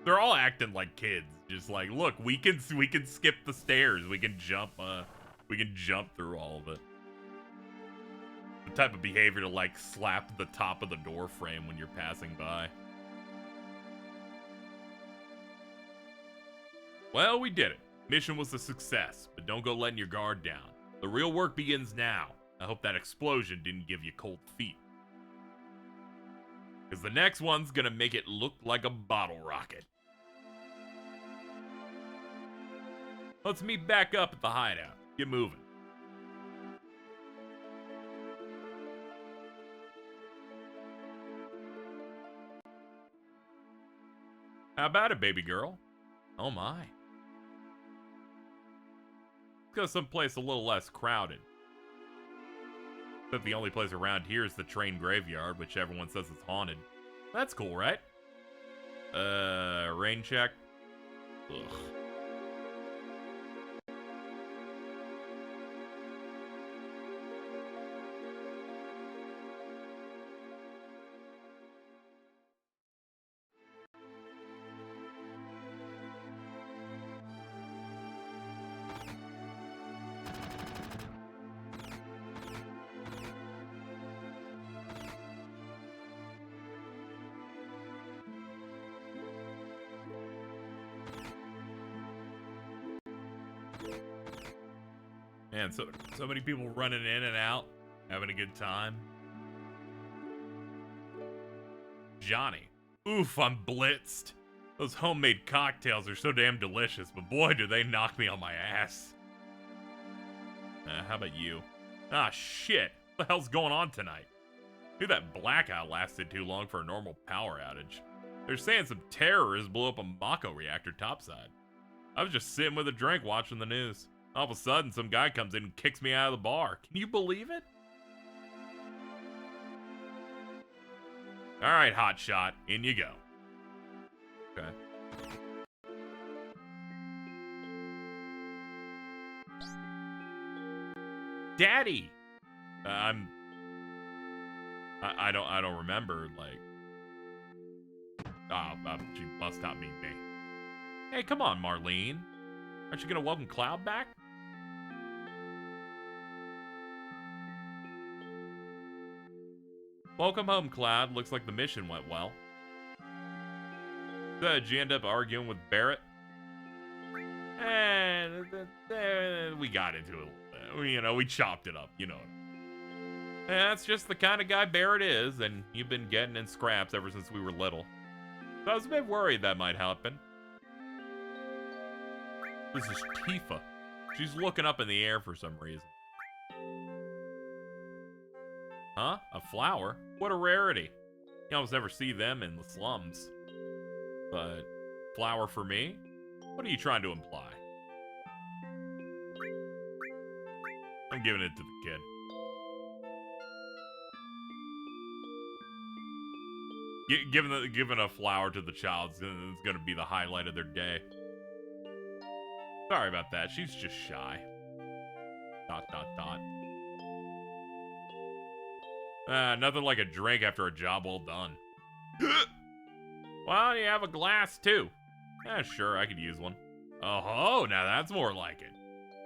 They're all acting like kids. Just like, look, we can skip the stairs. We can jump through all of it. The type of behavior to like slap the top of the door frame when you're passing by. Well, we did it. Mission was a success, but don't go letting your guard down. The real work begins now. I hope that explosion didn't give you cold feet. Because the next one's gonna make it look like a bottle rocket. Let's meet back up at the hideout. Get moving. How about it, baby girl? Oh my. Let's go someplace a little less crowded. Except the only place around here is the train graveyard, which everyone says is haunted. That's cool, right? Rain check? Ugh. Man, so many people running in and out, having a good time. Johnny. Oof, I'm blitzed. Those homemade cocktails are so damn delicious, but boy, do they knock me on my ass. How about you? Ah, shit. What the hell's going on tonight? Maybe that blackout lasted too long for a normal power outage. They're saying some terrorists blew up a Mako reactor topside. I was just sitting with a drink watching the news. All of a sudden, some guy comes in and kicks me out of the bar. Can you believe it? All right, hotshot, in you go. Okay. Daddy! I don't remember, like... She must not mean me. Hey, come on, Marlene. Aren't you gonna welcome Cloud back? Welcome home, Cloud. Looks like the mission went well. Did you end up arguing with Barrett? And we got into it a little bit. You know, we chopped it up, you know. That's just the kind of guy Barrett is, and you've been getting in scraps ever since we were little. So I was a bit worried that might happen. This is Tifa. She's looking up in the air for some reason. Huh? A flower? What a rarity. You almost never see them in the slums. But, flower for me? What are you trying to imply? I'm giving it to the kid. Giving a flower to the child is going to be the highlight of their day. Sorry about that. She's just shy. ... Nothing like a drink after a job well done. Well, you have a glass too. Sure, I could use one. Oh, now that's more like it.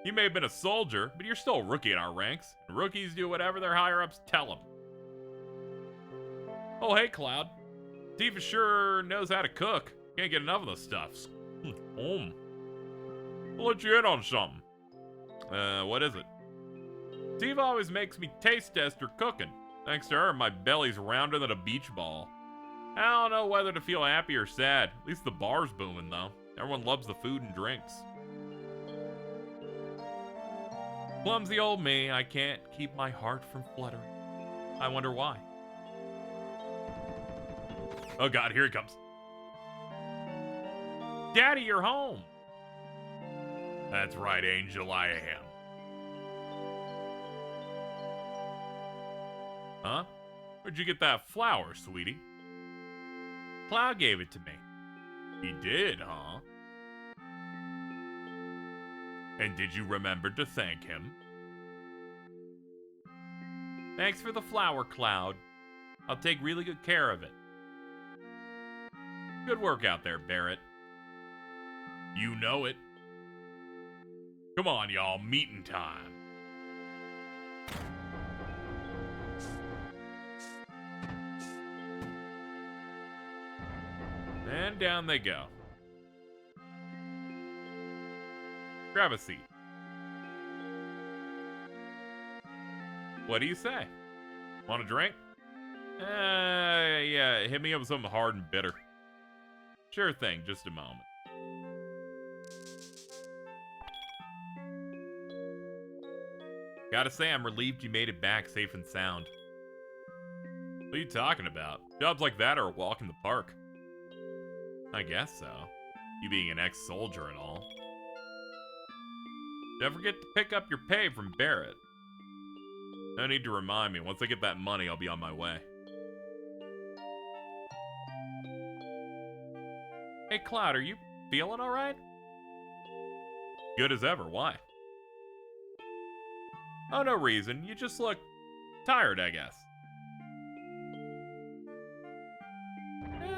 You may have been a soldier, but you're still a rookie in our ranks. And rookies do whatever their higher-ups tell them. Oh, hey, Cloud. Tifa sure knows how to cook. Can't get enough of the stuffs. I'll let you in on something. What is it? Tifa always makes me taste test her cooking. Thanks to her, my belly's rounder than a beach ball. I don't know whether to feel happy or sad. At least the bar's booming, though. Everyone loves the food and drinks. Clumsy old me, I can't keep my heart from fluttering. I wonder why. Oh God, here he comes. Daddy, you're home. That's right, Angel, I am. Huh? Where'd you get that flower, sweetie? Cloud gave it to me. He did, huh? And did you remember to thank him? Thanks for the flower, Cloud. I'll take really good care of it. Good work out there, Barrett. You know it. Come on, y'all, meeting time. And down they go. Grab a seat. What do you say? Want a drink? Yeah, hit me up with something hard and bitter. Sure thing, just a moment. Gotta say, I'm relieved you made it back safe and sound. What are you talking about? Jobs like that are a walk in the park. I guess so. You being an ex-soldier and all. Don't forget to pick up your pay from Barrett. No need to remind me. Once I get that money, I'll be on my way. Hey, Cloud, are you feeling alright? Good as ever. Why? Oh, no reason. You just look tired, I guess.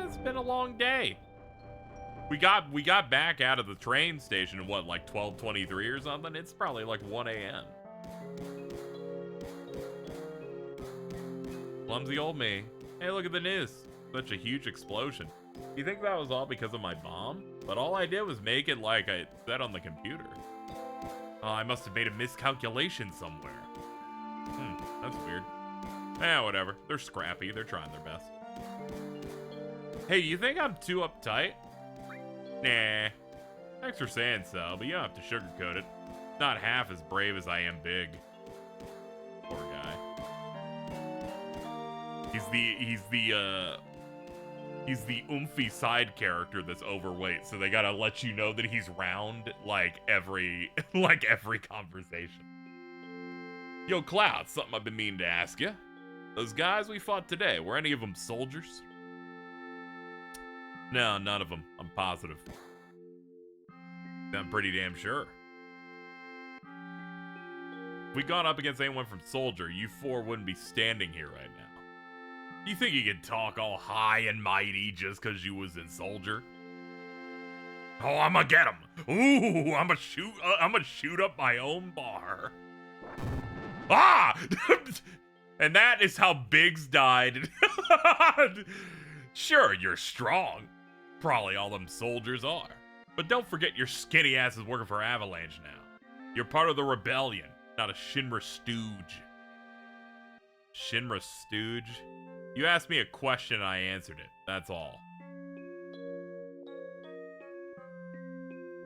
It's been a long day. We got back out of the train station at what, like 12:23 or something? It's probably like 1 a.m. Clumsy old me. Hey, look at the news. Such a huge explosion. You think that was all because of my bomb? But all I did was make it like I said on the computer. Oh, I must have made a miscalculation somewhere. That's weird. Whatever. They're scrappy. They're trying their best. Hey, you think I'm too uptight? Nah. Thanks for saying so, but you don't have to sugarcoat it. Not half as brave as I am big. Poor guy. He's the oomphy side character that's overweight, so they gotta let you know that he's round like every conversation. Yo, Cloud, something I've been meaning to ask you. Those guys we fought today, were any of them soldiers? No, none of them. I'm positive. I'm pretty damn sure. we'd gone up against anyone from Soldier, you four wouldn't be standing here right now. You think you could talk all high and mighty just because you was in Soldier? Oh, I'm gonna get him. Ooh, I'm gonna shoot up my own bar. Ah! And that is how Biggs died. Sure, you're strong. Probably all them soldiers are. But don't forget your skinny ass is working for Avalanche now. You're part of the rebellion, not a Shinra stooge. Shinra stooge? You asked me a question and I answered it. That's all.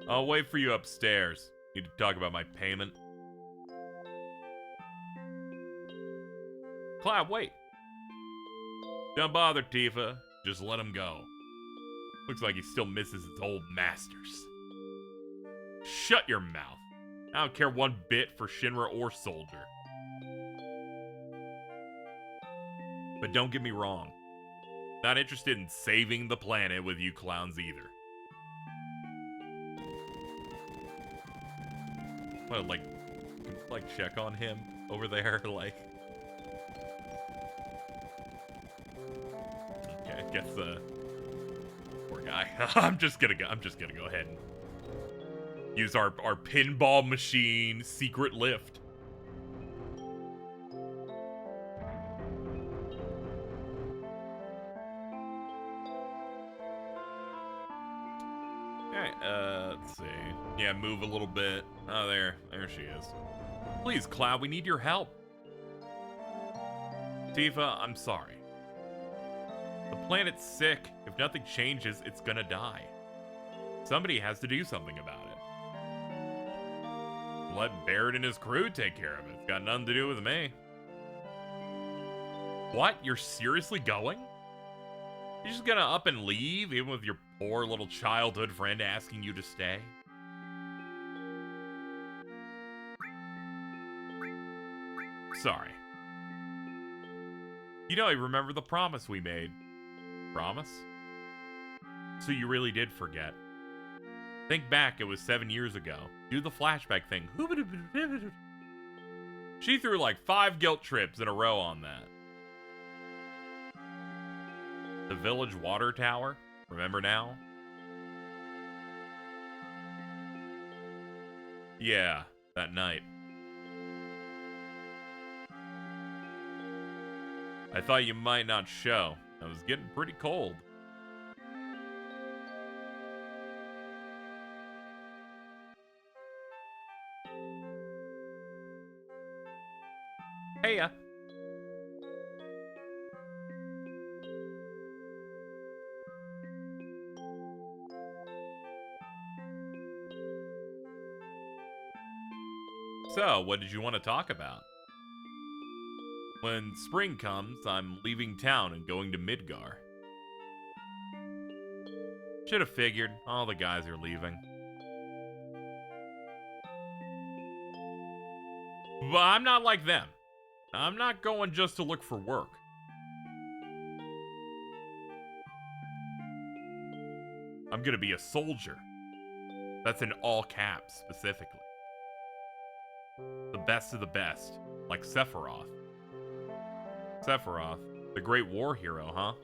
I'll wait for you upstairs. Need to talk about my payment. Cloud, wait. Don't bother, Tifa. Just let him go. Looks like he still misses his old masters. Shut your mouth. I don't care one bit for Shinra or Soldier. But don't get me wrong. Not interested in saving the planet with you clowns either. What, like check on him over there, like. Okay, I guess poor guy. I'm just gonna go ahead and use our pinball machine secret lift. Alright, let's see. Yeah, move a little bit. Oh, there she is. Please, Cloud, we need your help. Tifa, I'm sorry. The planet's sick. If nothing changes, it's gonna die. Somebody has to do something about it. Let Barrett and his crew take care of it. It's got nothing to do with me. What? You're seriously going? You're just gonna up and leave, even with your poor little childhood friend asking you to stay? Sorry. You know, I remember the promise we made. Promise? So you really did forget. Think back, it was 7 years ago. Do the flashback thing. She threw like 5 guilt trips in a row on that. The village water tower? Remember now? Yeah, that night. I thought you might not show. I was getting pretty cold. Heya. So, what did you want to talk about? When spring comes, I'm leaving town and going to Midgar. Should have figured. All the guys are leaving. But I'm not like them. I'm not going just to look for work. I'm gonna be a soldier. That's in all caps, specifically. The best of the best, like Sephiroth. Sephiroth, the great war hero, huh?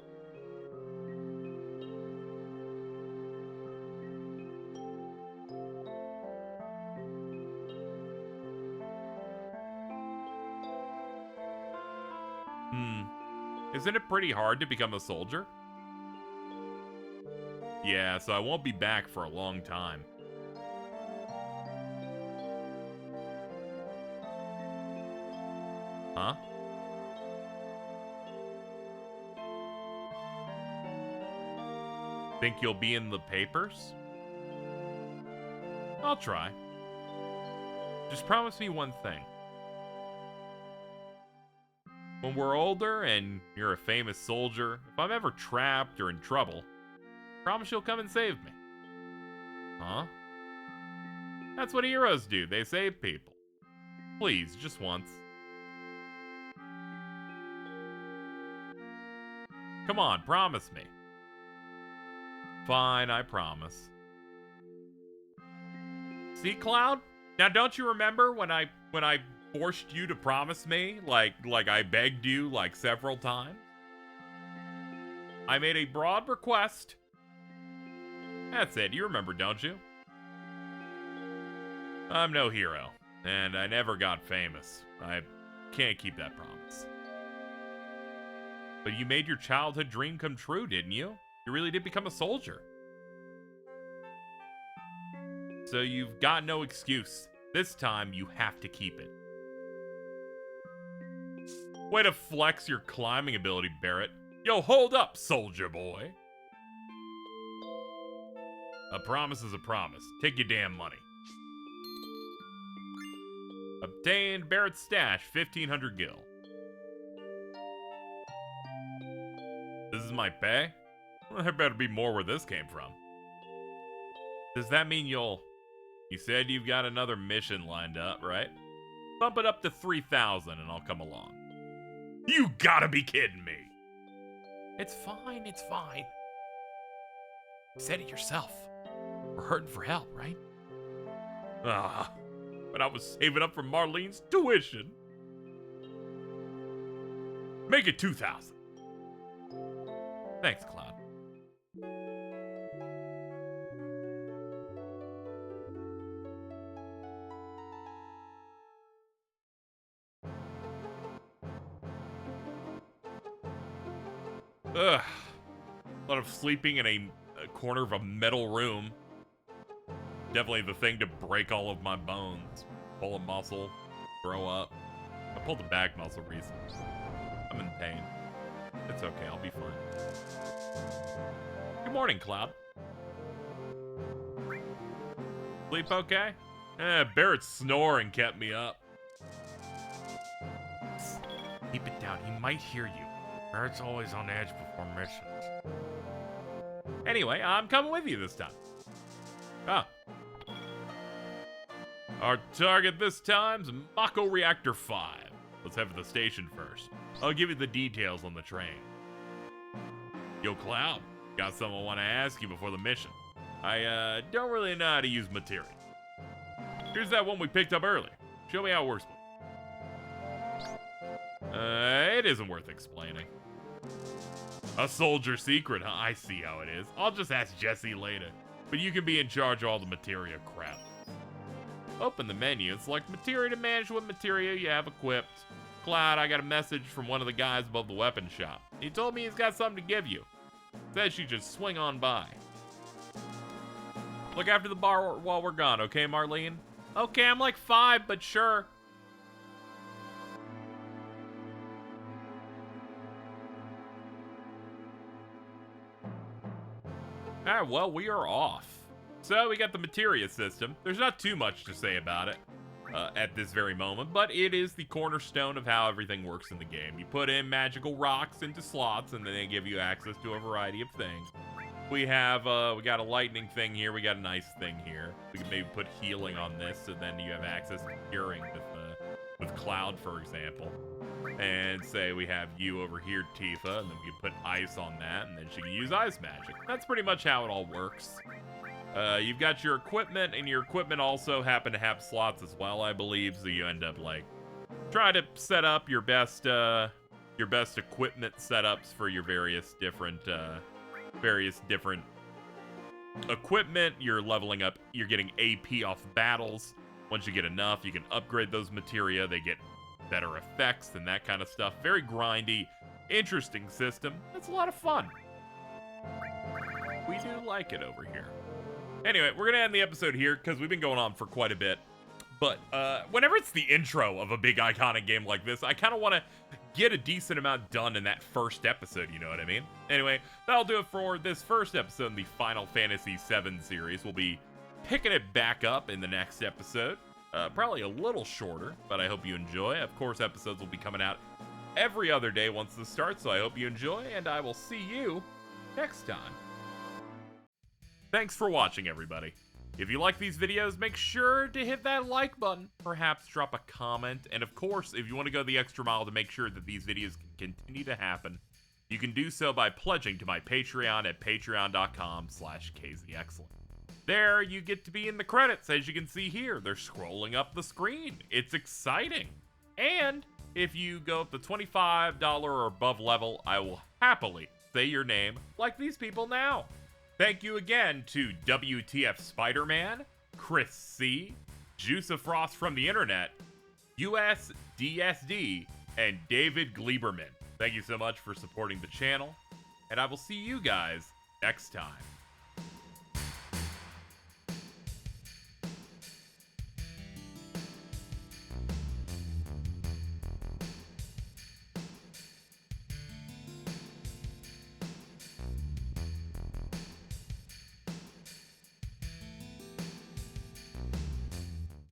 Isn't it pretty hard to become a soldier? Yeah, so I won't be back for a long time. Huh? Think you'll be in the papers? I'll try. Just promise me one thing. When we're older and you're a famous soldier, if I'm ever trapped or in trouble, promise you'll come and save me. Huh? That's what heroes do. They save people. Please, just once. Come on, promise me. Fine, I promise. See, Cloud? Now don't you remember when I forced you to promise me, like I begged you, like, several times. I made a broad request. That's it. You remember, don't you? I'm no hero, and I never got famous. I can't keep that promise. But you made your childhood dream come true, didn't you? You really did become a soldier. So you've got no excuse. This time, you have to keep it. Way to flex your climbing ability, Barrett. Yo, hold up, soldier boy. A promise is a promise. Take your damn money. Obtained Barrett's stash, 1,500 gil. This is my pay? Well, there better be more where this came from. Does that mean you said you've got another mission lined up, right? Bump it up to 3,000 and I'll come along. You gotta be kidding me. It's fine, it's fine. You said it yourself. We're hurting for help, right? Ah, but I was saving up for Marlene's tuition. Make it 2,000. Thanks, Cloud. Ugh. A lot of sleeping in a corner of a metal room. Definitely the thing to break all of my bones. Pull a muscle, throw up. I pulled the back muscle recently. I'm in pain. It's okay, I'll be fine. Good morning, Cloud. Sleep okay? Barrett's snoring kept me up. Keep it down, he might hear you. Barrett's always on edge before missions. Anyway, I'm coming with you this time. Ah. Our target this time's Mako Reactor 5. Let's head for the station first. I'll give you the details on the train. Yo, Cloud, got something I want to ask you before the mission. I don't really know how to use material. Here's that one we picked up earlier. Show me how it works. It isn't worth explaining. A soldier secret, huh? I see how it is. I'll just ask Jesse later. But you can be in charge of all the materia crap. Open the menu and select materia to manage what materia you have equipped. Cloud, I got a message from one of the guys above the weapon shop. He told me he's got something to give you. Says you just swing on by. Look after the bar while we're gone, okay, Marlene? Okay, I'm like 5, but sure. Alright, well, we are off. So, we got the materia system. There's not too much to say about it at this very moment, but it is the cornerstone of how everything works in the game. You put in magical rocks into slots, and then they give you access to a variety of things. We have, we got a lightning thing here, we got an ice thing here. We can maybe put healing on this, so then you have access to curing with Cloud, for example. And say we have you over here, Tifa, and then we can put ice on that, and then she can use ice magic. That's pretty much how it all works. You've got your equipment, and your equipment also happen to have slots as well, I believe, so you end up, like, try to set up your best equipment setups for your various different equipment. You're leveling up, you're getting AP off battles. Once you get enough, you can upgrade those materia. They get better effects and that kind of stuff. Very grindy, interesting system. It's a lot of fun. We do like it over here. Anyway, we're gonna end the episode here because we've been going on for quite a bit. But whenever it's the intro of a big iconic game like this, I kind of want to get a decent amount done in that first episode, you know what I mean? Anyway, that'll do it for this first episode in the Final Fantasy VII series. We'll be picking it back up in the next episode. Probably a little shorter, but I hope you enjoy. Of course, episodes will be coming out every other day once this starts, so I hope you enjoy, and I will see you next time. Thanks for watching, everybody. If you like these videos, make sure to hit that like button. Perhaps drop a comment. And of course, if you want to go the extra mile to make sure that these videos can continue to happen, you can do so by pledging to my Patreon at patreon.com/KZExcellent. There, you get to be in the credits, as you can see here. They're scrolling up the screen. It's exciting. And if you go up to $25 or above level, I will happily say your name like these people now. Thank you again to WTF Spider-Man, Chris C., Juice of Frost from the Internet, USDSD, and David Gleberman. Thank you so much for supporting the channel, and I will see you guys next time.